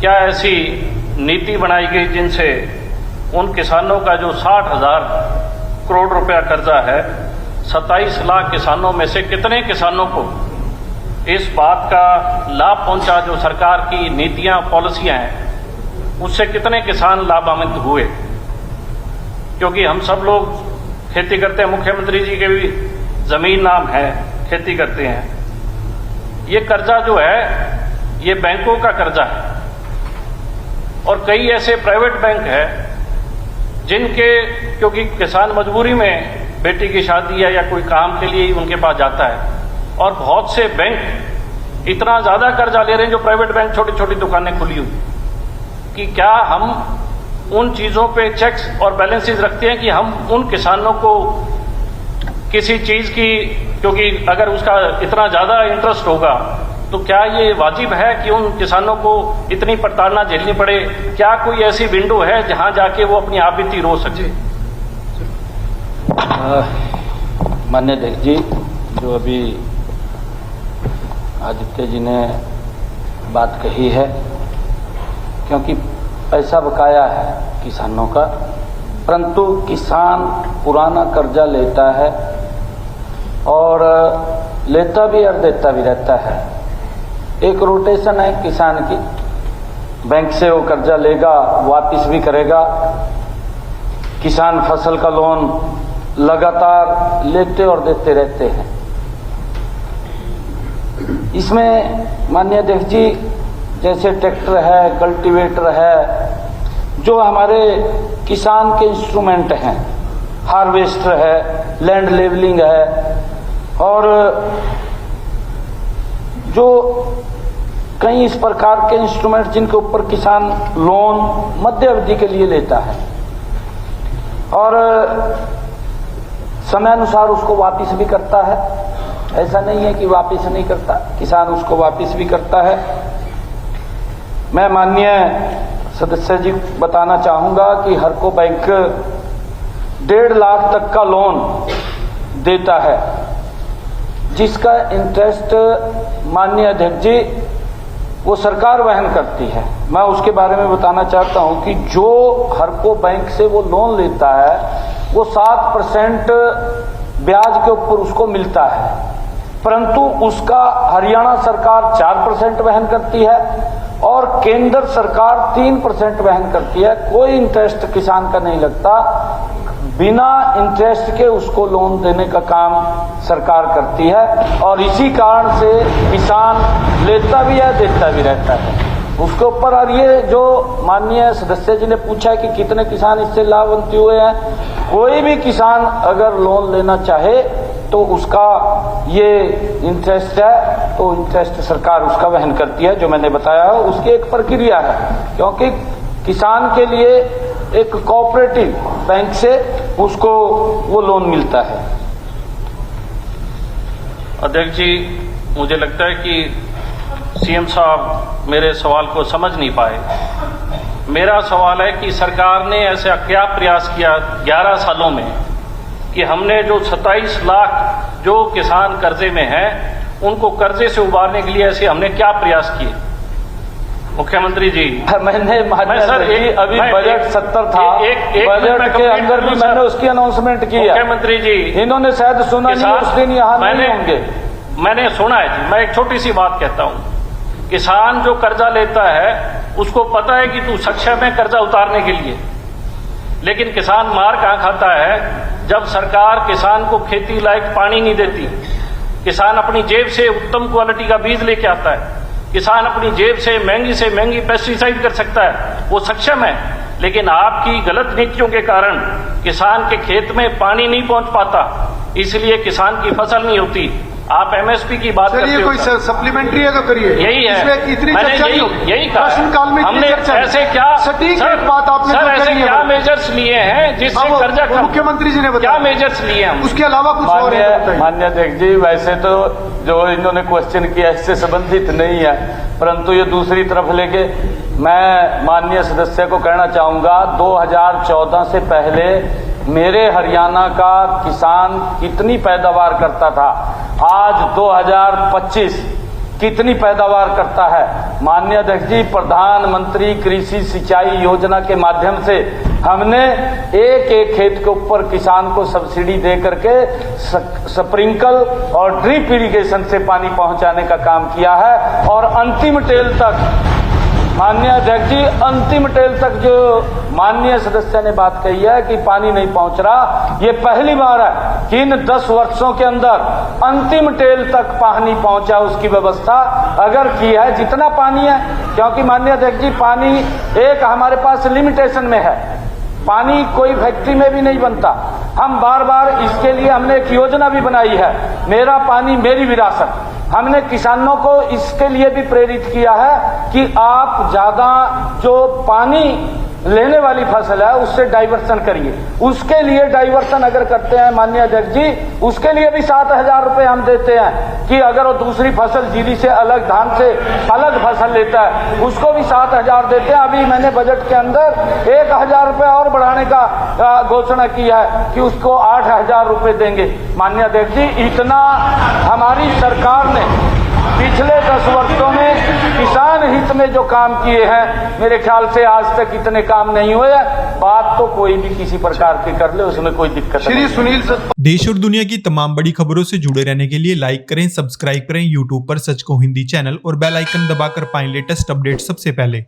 क्या ऐसी नीति बनाई गई जिनसे उन किसानों का जो 60,000 करोड़ रुपया कर्जा है, 27 लाख किसानों में से कितने किसानों को इस बात का लाभ पहुंचा जो सरकार की नीतियां पॉलिसियां हैं, उससे कितने किसान लाभान्वित हुए? क्योंकि हम सब लोग खेती करते हैं, मुख्यमंत्री जी के भी जमीन नाम है, खेती करते हैं। ये कर्जा जो है ये बैंकों का कर्जा है और कई ऐसे प्राइवेट बैंक हैं जिनके, क्योंकि किसान मजबूरी में बेटी की शादी या कोई काम के लिए ही उनके पास जाता है, और बहुत से बैंक इतना ज्यादा कर्जा ले रहे हैं, जो प्राइवेट बैंक छोटी छोटी दुकानें खुली हुई, कि क्या हम उन चीजों पे चेक्स और बैलेंसेस रखते हैं कि हम उन किसानों को किसी चीज की, क्योंकि अगर उसका इतना ज्यादा इंटरेस्ट होगा तो क्या ये वाजिब है कि उन किसानों को इतनी प्रताड़ना झेलनी पड़े? क्या कोई ऐसी विंडो है जहां जाके वो अपनी आपबीती रो सके? माननीय अध्यक्ष जी, जो अभी आदित्य जी ने बात कही है, क्योंकि पैसा बकाया है किसानों का, परंतु किसान पुराना कर्जा लेता है और लेता भी और देता भी रहता है। एक रोटेशन है किसान की, बैंक से वो कर्जा लेगा, वापस भी करेगा। किसान फसल का लोन लगातार लेते और देते रहते हैं। इसमें माननीय अध्यक्ष जी, जैसे ट्रैक्टर है, कल्टीवेटर है, जो हमारे किसान के इंस्ट्रूमेंट हैं, हार्वेस्टर है, लैंड लेवलिंग है, और जो कई इस प्रकार के इंस्ट्रूमेंट जिनके ऊपर किसान लोन मध्य अवधि के लिए लेता है और समय अनुसार उसको वापस भी करता है। ऐसा नहीं है कि वापस नहीं करता, किसान उसको वापस भी करता है। मैं माननीय सदस्य जी बताना चाहूंगा कि हर को बैंक 1.5 लाख तक का लोन देता है, जिसका इंटरेस्ट माननीय अध्यक्ष जी वो सरकार वहन करती है। मैं उसके बारे में बताना चाहता हूं कि जो हर को बैंक से वो लोन लेता है वो 7% ब्याज के ऊपर उसको मिलता है, परंतु उसका हरियाणा सरकार 4% वहन करती है और केंद्र सरकार 3% वहन करती है। कोई इंटरेस्ट किसान का नहीं लगता, बिना इंटरेस्ट के उसको लोन देने का काम सरकार करती है, और इसी कारण से किसान लेता भी है, देता भी रहता है उसके ऊपर। और ये जो माननीय सदस्य जी ने पूछा है कि कितने किसान इससे लाभान्वित हुए हैं, कोई भी किसान अगर लोन लेना चाहे तो उसका ये इंटरेस्ट है, तो इंटरेस्ट सरकार उसका वहन करती है। जो मैंने बताया है उसकी एक प्रक्रिया है, क्योंकि किसान के लिए एक कोऑपरेटिव बैंक से उसको वो लोन मिलता है। अध्यक्ष जी, मुझे लगता है कि सीएम साहब मेरे सवाल को समझ नहीं पाए। मेरा सवाल है कि सरकार ने ऐसा क्या प्रयास किया 11 सालों में कि हमने जो 27 लाख जो किसान कर्जे में हैं उनको कर्जे से उबारने के लिए ऐसे हमने क्या प्रयास किए? मुख्यमंत्री जी, मैंने अभी बजट 70 था, बजट के अंदर भी मैंने उसकी अनाउंसमेंट की है। मुख्यमंत्री जी, इन्होंने शायद सुना नहीं, उस दिन यहाँ नहीं होंगे। मैंने सुना है जी। मैं एक छोटी सी बात कहता हूं, किसान जो कर्जा लेता है उसको पता है कि तू सक्षम है कर्जा उतारने के लिए, लेकिन किसान मार कहां खाता है? जब सरकार किसान को खेती लायक पानी नहीं देती, किसान अपनी जेब से उत्तम क्वालिटी का बीज लेके आता है, किसान अपनी जेब से महंगी पेस्टिसाइड कर सकता है, वो सक्षम है। लेकिन आपकी गलत नीतियों के कारण किसान के खेत में पानी नहीं पहुंच पाता, इसलिए किसान की फसल नहीं होती। आप एमएसपी की बात करते हो, कोई सप्लीमेंट्री है तो करिए। यही है, इसमें इतनी चर्चा नहीं होगी। यही कहा प्रश्नकाल में हमने। ऐसे क्या सटीक एक बात आपने सर, ऐसे क्या मेजर्स लिए हैं जिससे कर्जा कम? मुख्यमंत्री जी ने बताया क्या मेजर्स लिए हैं? उसके अलावा कुछ और है? माननीय अध्यक्ष जी, वैसे तो जो इन्होंने क्वेश्चन किया इससे संबंधित नहीं है, परंतु ये दूसरी तरफ लेके मैं माननीय सदस्य को कहना चाहूंगा, 2014 से पहले मेरे हरियाणा का किसान कितनी पैदावार करता था, आज 2025 कितनी पैदावार करता है। माननीय अध्यक्ष जी, प्रधानमंत्री कृषि सिंचाई योजना के माध्यम से हमने एक एक खेत के ऊपर किसान को सब्सिडी दे करके स्प्रिंकल और ड्रिप इरिगेशन से पानी पहुंचाने का काम किया है। और अंतिम टेल तक माननीय अध्यक्ष जी, अंतिम टेल तक जो माननीय सदस्य ने बात कही है कि पानी नहीं पहुंच रहा, ये पहली बार है कि इन 10 वर्षों के अंदर अंतिम टेल तक पानी पहुंचा, उसकी व्यवस्था अगर की है जितना पानी है। क्योंकि माननीय अध्यक्ष जी, पानी एक हमारे पास लिमिटेशन में है, पानी कोई फैक्ट्री में भी नहीं बनता। हम बार बार इसके लिए हमने एक योजना भी बनाई है, मेरा पानी मेरी विरासत। हमने किसानों को इसके लिए भी प्रेरित किया है कि आप ज्यादा जो पानी लेने वाली फसल है उससे डाइवर्सन करिए। उसके लिए डाइवर्सन अगर करते हैं माननीय अध्यक्ष जी, उसके लिए भी 7,000 रुपए हम देते हैं कि अगर वो दूसरी फसल जीरी से अलग, धान से अलग फसल लेता है उसको भी 7,000 देते हैं। अभी मैंने बजट के अंदर 1,000 रुपए और बढ़ाने का घोषणा की है कि उसको 8,000 रुपए देंगे। माननीय अध्यक्ष जी, इतना हमारी सरकार ने पिछले 10 वर्षों में किसान हित में जो काम किए हैं, मेरे ख्याल से आज तक इतने काम नहीं हुए। बात तो कोई भी किसी प्रकार की कर ले, उसमें कोई दिक्कत नहीं। श्री सुनील सर, देश और दुनिया की तमाम बड़ी खबरों से जुड़े रहने के लिए लाइक करें, सब्सक्राइब करें यूट्यूब पर सच को हिंदी चैनल और बेल आइकन दबाकर पाएं लेटेस्ट अपडेट सबसे पहले।